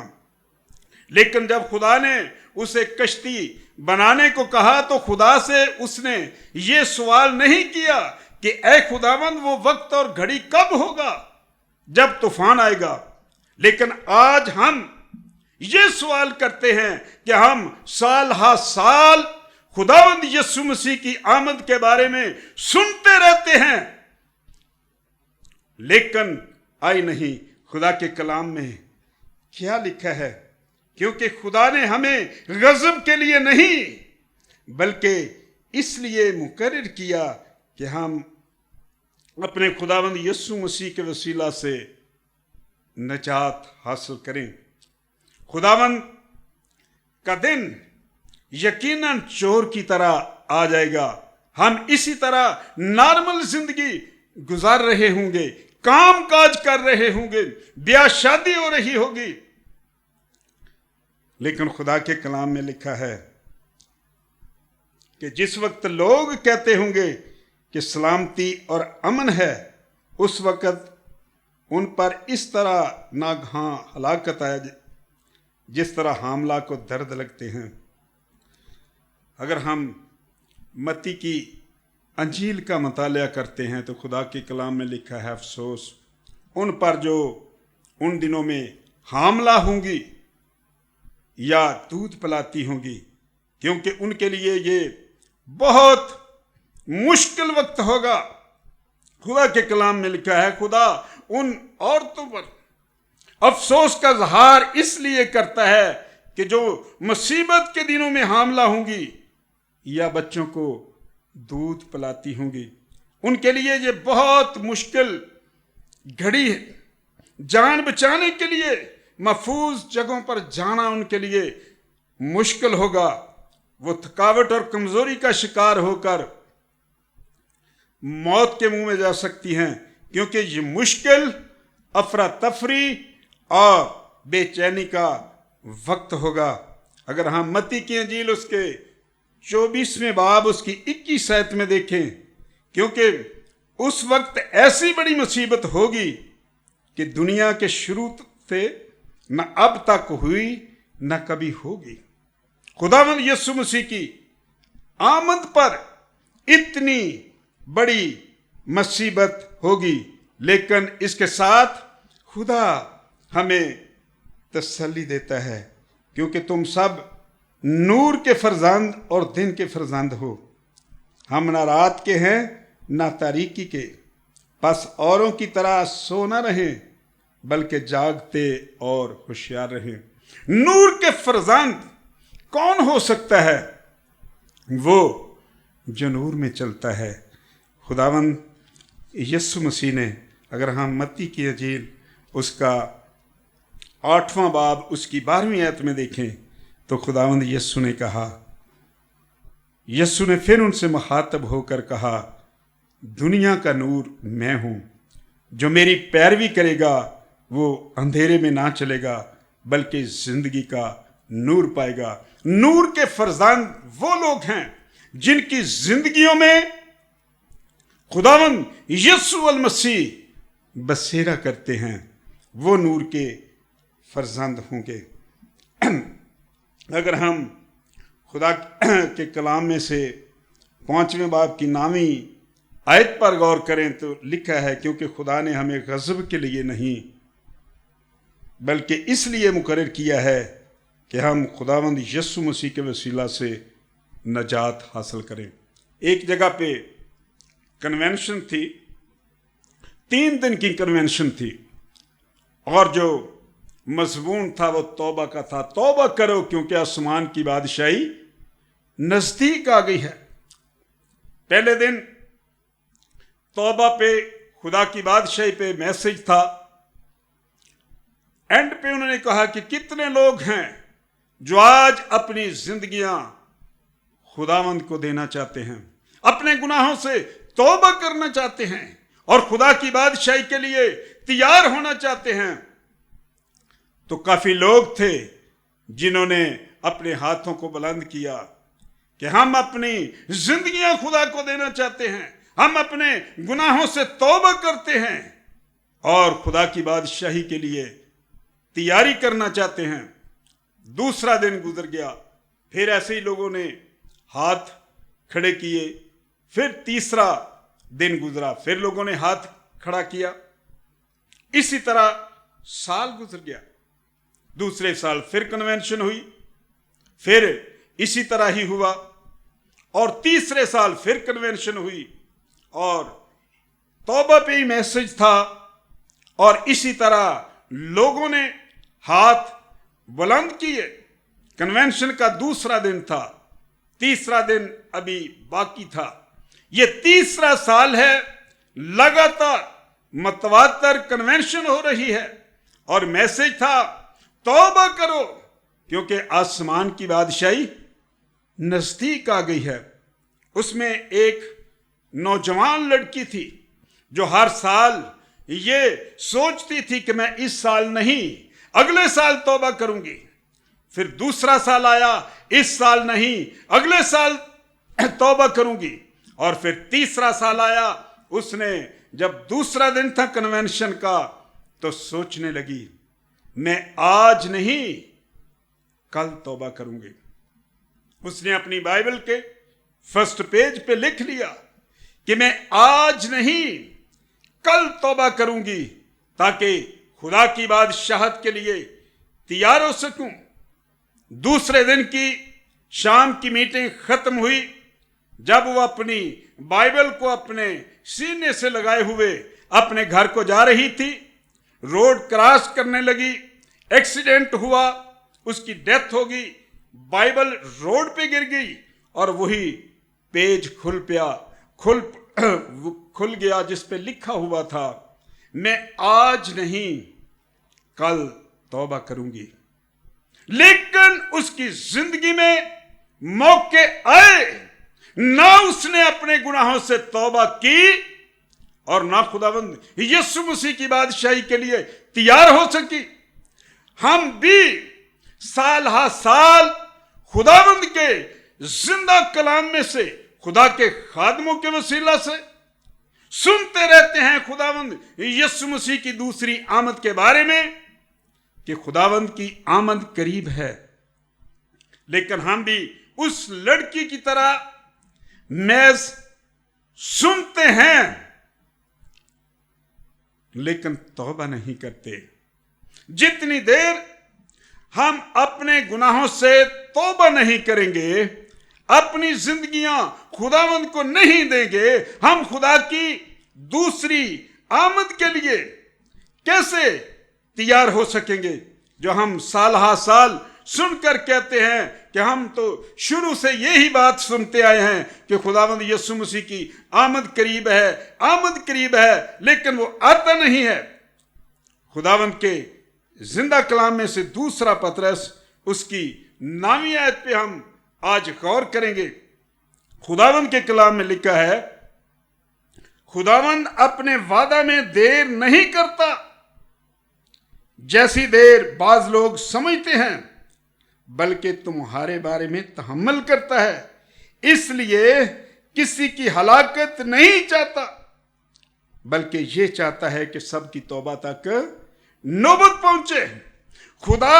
लेकिन जब खुदा ने उसे कश्ती बनाने को कहा तो खुदा से उसने ये सवाल नहीं किया कि ऐ खुदावंद वो वक्त और घड़ी कब होगा जब तूफान आएगा। लेकिन आज हम ये सवाल करते हैं कि हम साल हर साल खुदावंद यीशु मसीह की आमद के बारे में सुनते रहते हैं, लेकिन आई नहीं। खुदा के कलाम में क्या लिखा है? क्योंकि खुदा ने हमें गज़ब के लिए नहीं बल्कि इसलिए मुकर्रर किया कि हम अपने खुदावंद यीशु मसीह के वसीला से नजात हासिल करें। खुदावंद का दिन यकीनन चोर की तरह आ जाएगा। हम इसी तरह नॉर्मल जिंदगी गुजार रहे होंगे, काम काज कर रहे होंगे, ब्याह शादी हो रही होगी, लेकिन खुदा के कलाम में लिखा है कि जिस वक्त लोग कहते होंगे कि सलामती और अमन है, उस वक्त उन पर इस तरह नागहां हलाकत आए जिस तरह हामला को दर्द लगते हैं। अगर हम मत्ती की अंजील का मुतालिया करते हैं तो खुदा के कलाम में लिखा है, अफसोस उन पर जो उन दिनों में हामला होंगी या दूध पिलाती होंगी, क्योंकि उनके लिए ये बहुत मुश्किल वक्त होगा। खुदा के कलाम में लिखा है, खुदा उन औरतों पर अफसोस का इजहार इसलिए करता है कि जो मुसीबत के दिनों में हामला होंगी या बच्चों को दूध पिलाती होंगी। उनके लिए ये बहुत मुश्किल घड़ी है। जान बचाने के लिए महफूज जगहों पर जाना उनके लिए मुश्किल होगा। वो थकावट और कमजोरी का शिकार होकर मौत के मुंह में जा सकती हैं, क्योंकि ये मुश्किल अफरा तफरी और बेचैनी का वक्त होगा। अगर हम मत्ती की अंजील उसके 24वें बाब उसकी 21 आयत में देखें, क्योंकि उस वक्त ऐसी बड़ी मुसीबत होगी कि दुनिया के शुरू से न अब तक हुई न कभी होगी। खुदावंद यीशु मसीह की आमद पर इतनी बड़ी मुसीबत होगी, लेकिन इसके साथ खुदा हमें तसल्ली देता है, क्योंकि तुम सब नूर के फरजंद और दिन के फरजंद हो। हम ना रात के हैं ना तारीकी के, बस औरों की तरह सो न रहें बल्कि जागते और होशियार रहें। नूर के फरजंद कौन हो सकता है? वो जो नूर में चलता है। खुदावंद यीशु मसीह ने, अगर हम मत्ती की अंजील उसका 8वां बाब उसकी 12वीं आयत में देखें तो खुदावंद यीशु ने कहा, यीशु ने फिर उनसे मुखातब होकर कहा, दुनिया का नूर मैं हूँ, जो मेरी पैरवी करेगा वो अंधेरे में ना चलेगा बल्कि जिंदगी का नूर पाएगा। नूर के फरजंद वो लोग हैं जिनकी जिंदगियों में खुदावंद यीशु अल मसीह बसेरा करते हैं, वो नूर के फरजंद होंगे। अगर हम खुदा के कलाम में से 5वें बाब की 9वीं आयत पर गौर करें तो लिखा है, क्योंकि खुदा ने हमें गज़ब के लिए नहीं बल्कि इसलिए मुकर्रर किया है कि हम खुदावंद यीशु मसीह के वसीला से नजात हासिल करें। एक जगह पे कन्वेंशन थी, 3 दिन की कन्वेंशन थी, और जो मज़मून था वो तौबा का था। तौबा करो क्योंकि आसमान की बादशाही नजदीक आ गई है। पहले दिन तौबा पे, खुदा की बादशाही पे मैसेज था। एंड पे उन्होंने कहा कि कितने लोग हैं जो आज अपनी जिंदगियां खुदावंद को देना चाहते हैं, अपने गुनाहों से तौबा करना चाहते हैं और खुदा की बादशाही के लिए तैयार होना चाहते हैं। तो काफी लोग थे जिन्होंने अपने हाथों को बुलंद किया कि हम अपनी जिंदगियां खुदा को देना चाहते हैं, हम अपने गुनाहों से तौबा करते हैं और खुदा की बादशाही के लिए तैयारी करना चाहते हैं। दूसरा दिन गुजर गया, फिर ऐसे ही लोगों ने हाथ खड़े किए। फिर तीसरा दिन गुजरा, फिर लोगों ने हाथ खड़ा किया। इसी तरह साल गुजर गया। दूसरे साल फिर कन्वेंशन हुई, फिर इसी तरह ही हुआ। और तीसरे साल फिर कन्वेंशन हुई और तौबा पे ही मैसेज था। और इसी तरह लोगों ने हाथ बुलंद किए। कन्वेंशन का दूसरा दिन था, तीसरा दिन अभी बाकी था। ये तीसरा साल है, लगातार मतवातर कन्वेंशन हो रही है और मैसेज था तौबा करो क्योंकि आसमान की बादशाही नजदीक आ गई है। उसमें एक नौजवान लड़की थी जो हर साल ये सोचती थी कि मैं इस साल नहीं अगले साल तौबा करूंगी। फिर दूसरा साल आया, इस साल नहीं अगले साल तौबा करूंगी। और फिर तीसरा साल आया, उसने जब दूसरा दिन था कन्वेंशन का तो सोचने लगी मैं आज नहीं कल तौबा करूंगी। उसने अपनी बाइबल के फर्स्ट पेज पे लिख लिया कि मैं आज नहीं कल तौबा करूंगी ताकि खुदा की बादशाहत के लिए तैयार हो सकूं। दूसरे दिन की शाम की मीटिंग खत्म हुई। जब वो अपनी बाइबल को अपने सीने से लगाए हुए अपने घर को जा रही थी, रोड क्रॉस करने लगी, एक्सीडेंट हुआ, उसकी डेथ हो गई, बाइबल रोड पे गिर गई और वही पेज खुल गया जिस पे लिखा हुआ था मैं आज नहीं कल तौबा करूंगी। लेकिन उसकी जिंदगी में मौके आए, ना उसने अपने गुनाहों से तौबा की और ना खुदावंद यीशु मसीह की बादशाही के लिए तैयार हो सकी। हम भी साल हा साल खुदावंद के जिंदा कलाम में से, खुदा के खादमों के वसीला से सुनते रहते हैं खुदावंद यीशु मसीह की दूसरी आमद के बारे में कि खुदावंद की आमद करीब है। लेकिन हम भी उस लड़की की तरह मैज सुनते हैं लेकिन तौबा नहीं करते। जितनी देर हम अपने गुनाहों से तौबा नहीं करेंगे, अपनी जिंदगियां खुदावंद को नहीं देंगे, हम खुदा की दूसरी आमद के लिए कैसे तैयार हो सकेंगे? जो हम साल हा साल सुनकर कहते हैं कि हम तो शुरू से यही बात सुनते आए हैं कि खुदावंद यीशु मसीह की आमद करीब है, आमद करीब है, लेकिन वो आता नहीं है। खुदावंद के जिंदा कलाम में से दूसरा पतरस उसकी 9वीं आयत पे हम आज गौर करेंगे। खुदावंद के कलाम में लिखा है, खुदावंद अपने वादा में देर नहीं करता जैसी देर बाज लोग समझते हैं, बल्कि तुम्हारे बारे में तहम्मुल करता है, इसलिए किसी की हलाकत नहीं चाहता, बल्कि ये चाहता है कि सबकी तौबा तक नौबत पहुंचे। खुदा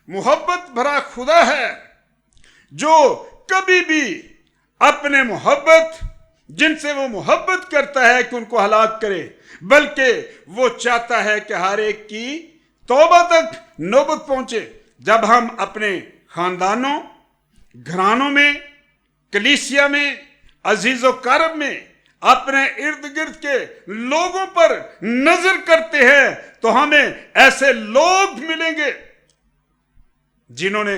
मोहब्बत भरा खुदा है जो कभी भी अपने मोहब्बत जिनसे वो मोहब्बत करता है कि उनको हलाक करे, बल्कि वो चाहता है कि हर एक की तौबा तक नौबत पहुंचे। जब हम अपने खानदानों, घरानों में, कलीसिया में, अजीजो करब में, अपने इर्द गिर्द के लोगों पर नजर करते हैं तो हमें ऐसे लोग मिलेंगे जिन्होंने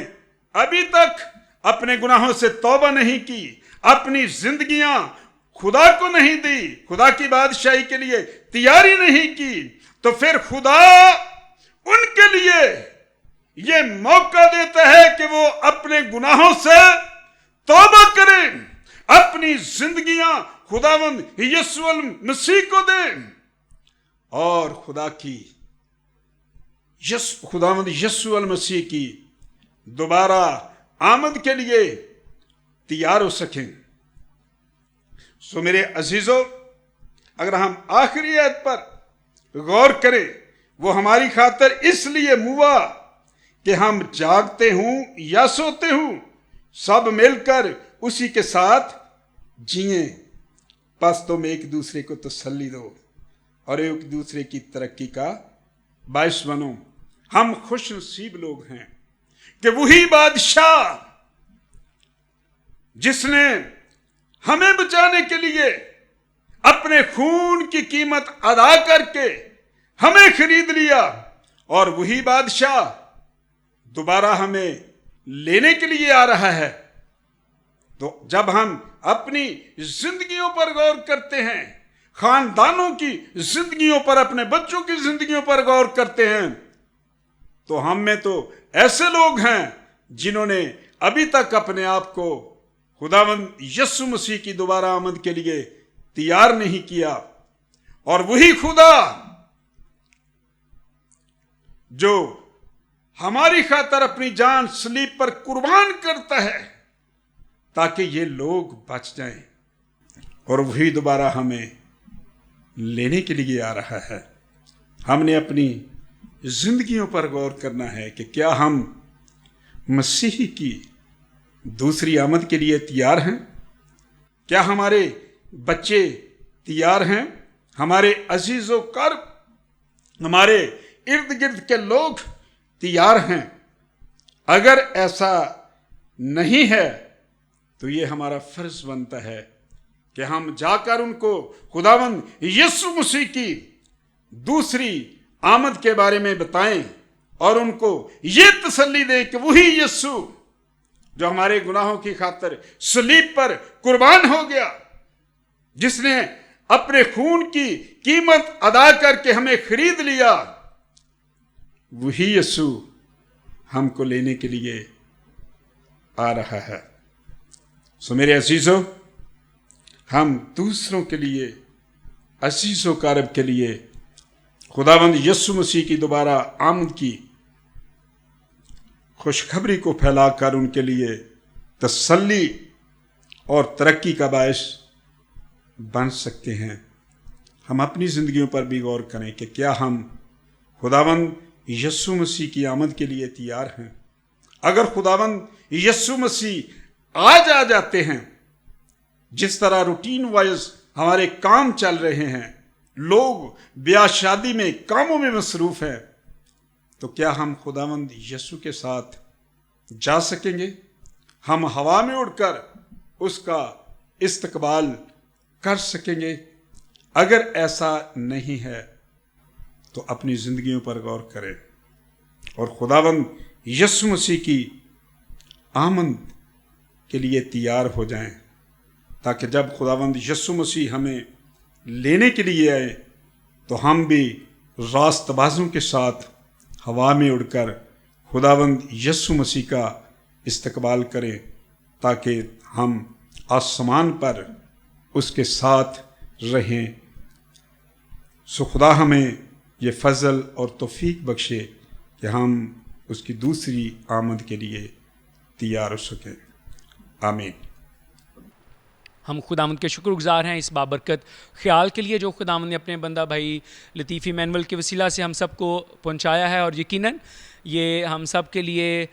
अभी तक अपने गुनाहों से तौबा नहीं की, अपनी जिंदगियां खुदा को नहीं दी, खुदा की बादशाही के लिए तैयारी नहीं की, तो फिर खुदा उनके लिए ये मौका देता है कि वो अपने गुनाहों से तौबा करें, अपनी जिंदगियां खुदावंद यीशु मसीह को दें और खुदावंद यीशु मसीह की दोबारा आमद के लिए तैयार हो सकें। सो मेरे अजीजों, अगर हम आखिरी आयत पर गौर करें, वो हमारी खातिर इसलिए हुआ کہ हम जागते हूं या सोते हूं, सब मिलकर उसी के साथ जिए। बस तुम एक दूसरे को तसल्ली दो और एक दूसरे की तरक्की का बायस बनो। हम खुश नसीब लोग हैं कि वही बादशाह जिसने हमें बचाने के लिए अपने खून की कीमत अदा करके हमें खरीद लिया, और वही बादशाह दोबारा हमें लेने के लिए आ रहा है। तो जब हम अपनी जिंदगियों पर गौर करते हैं, खानदानों की जिंदगियों पर, अपने बच्चों की जिंदगियों पर गौर करते हैं, तो हम में तो ऐसे लोग हैं जिन्होंने अभी तक अपने आप को खुदावंद यीशु मसीह की दोबारा आमद के लिए तैयार नहीं किया। और वही खुदा जो हमारी खातर अपनी जान सलीब पर कुर्बान करता है ताकि ये लोग बच जाएं, और वही दोबारा हमें लेने के लिए आ रहा है। हमने अपनी जिंदगियों पर गौर करना है कि क्या हम मसीह की दूसरी आमद के लिए तैयार हैं? क्या हमारे बच्चे तैयार हैं? हमारे अजीजों कर्ब, हमारे इर्द गिर्द के लोग तैयार हैं? अगर ऐसा नहीं है तो ये हमारा फर्ज बनता है कि हम जाकर उनको खुदावंद यीशु मसीह की दूसरी आमद के बारे में बताएं और उनको ये तसल्ली दें कि वही यीशु जो हमारे गुनाहों की खातिर सलीब पर कुर्बान हो गया, जिसने अपने खून की कीमत अदा करके हमें खरीद लिया, वही यीशु हमको लेने के लिए आ रहा है। सो मेरे अजीजों, हम दूसरों के लिए, अजीजों कारब के लिए खुदावंद यीशु मसीह की दोबारा आमद की खुशखबरी को फैलाकर उनके लिए तसल्ली और तरक्की का बायस बन सकते हैं। हम अपनी ज़िंदगियों पर भी गौर करें कि क्या हम खुदावंद यीशु मसीह की आमद के लिए तैयार हैं। अगर खुदावंद यीशु मसीह आज आ जाते हैं, जिस तरह रूटीन वाइज हमारे काम चल रहे हैं, लोग ब्याह शादी में कामों में मसरूफ हैं, तो क्या हम खुदावंद यीशु के साथ जा सकेंगे? हम हवा में उड़कर उसका इस्तकबाल कर सकेंगे? अगर ऐसा नहीं है तो अपनी ज़िंदगियों पर गौर करें और खुदावंद यीशु मसीह की आमद के लिए तैयार हो जाएं, ताकि जब खुदावंद यीशु मसीह हमें लेने के लिए आए तो हम भी रास्तबाजों के साथ हवा में उड़कर खुदावंद यीशु मसीह का इस्तकबाल करें, ताकि हम आसमान पर उसके साथ रहें। सो खुदा हमें ये फजल और तौफीक बख्शे कि हम उसकी दूसरी आमद के लिए तैयार हो सकें। आमीन। हम खुदावंद के शुक्रगुज़ार हैं इस बाबरकत ख्याल के लिए जो खुदावंद ने अपने बंदा भाई लतीफ़ इमैनुअल के वसीला से हम सबको पहुंचाया है, और यकीनन ये हम सब के लिए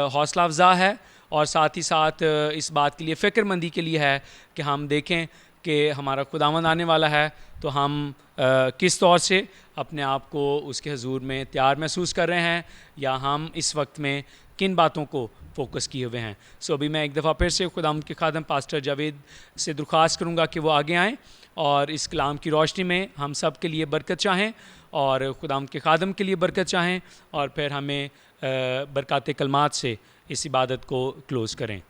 हौसला अफ़ज़ा है, और साथ ही साथ इस बात के लिए फ़िक्रमंदी के लिए है कि हम देखें कि हमारा खुदावंद आने वाला है तो हम किस तौर से अपने आप को उसके हुजूर में तैयार महसूस कर रहे हैं, या हम इस वक्त में किन बातों को फोकस किए हुए हैं। सो अभी मैं एक दफ़ा फिर से खुदावंद के खादम पास्टर जावेद से दरख्वास्त करूँगा कि वो आगे आएँ और इस कलाम की रोशनी में हम सब के लिए बरकत चाहें और खुदावंद के खादम के लिए बरकत चाहें, और फिर हमें बरकत कलमात से इस इबादत को क्लोज़ करें।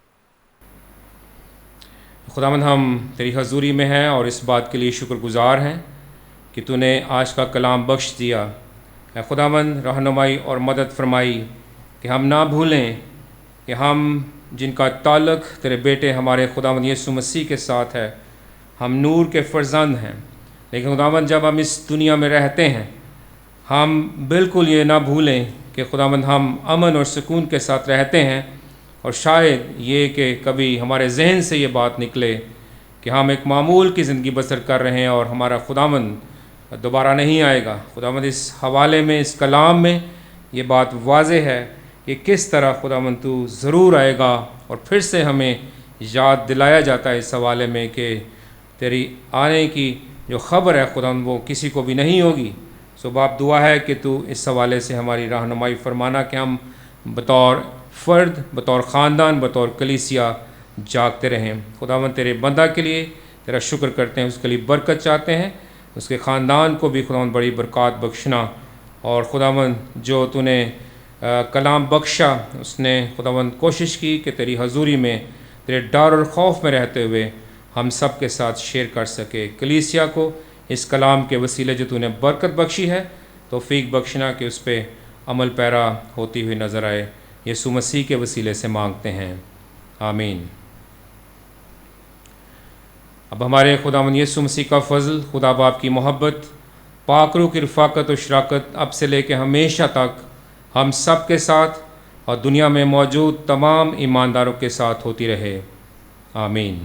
खुदावंद हम तेरी हजूरी में हैं और इस बात के लिए शुक्रगुज़ार हैं कि तूने आज का कलाम बख्श दिया। ऐ खुदावंद रहनुमाई और मदद फरमाई कि हम ना भूलें कि हम जिनका ताल्लुक़ तेरे बेटे हमारे खुदावंद यीशु मसीह के साथ है, हम नूर के फ़र्जंद हैं। लेकिन खुदावंद जब हम इस दुनिया में रहते हैं, हम बिल्कुल ये ना भूलें कि खुदावंद हम अमन और सुकून के साथ रहते हैं, और शायद ये कि कभी हमारे जहन से ये बात निकले कि हम एक मामूल की ज़िंदगी बसर कर रहे हैं और हमारा खुदावंद दोबारा नहीं आएगा। खुदावंद इस हवाले में, इस कलाम में ये बात वाज़ेह है کہ کس طرح خداوند تو ضرور آئے گا، اور پھر سے ہمیں یاد دلایا جاتا ہے اس حوالے میں کہ تیری آنے کی جو خبر ہے خداوند وہ کسی کو بھی نہیں ہوگی۔ سو باپ دعا ہے کہ تو اس حوالے سے ہماری رہنمائی فرمانا کہ ہم بطور فرد، بطور خاندان، بطور کلیسیا جاگتے رہیں۔ خداوند تیرے بندہ کے لیے تیرا شکر کرتے ہیں، اس کے لیے برکت چاہتے ہیں، اس کے خاندان کو بھی خداوند بڑی برکات بخشنا، اور خداوند جو تو نے کلام بخشا اس نے خداوند کوشش کی کہ تیری حضوری میں تیرے ڈر اور خوف میں رہتے ہوئے ہم سب کے ساتھ شیئر کر سکے۔ کلیسیا کو اس کلام کے وسیلے جو تو نے برکت بخشی ہے توفیق بخشنا کہ اس پہ عمل پیرا ہوتی ہوئی نظر آئے۔ یسوع مسیح کے وسیلے سے مانگتے ہیں، آمین۔ اب ہمارے خداوند یسوع مسیح کا فضل، خدا باپ کی محبت، پاک روح کی رفاقت و شراکت اب سے لے کے ہمیشہ تک ہم سب کے ساتھ اور دنیا میں موجود تمام ایمانداروں کے ساتھ ہوتی رہے، آمین۔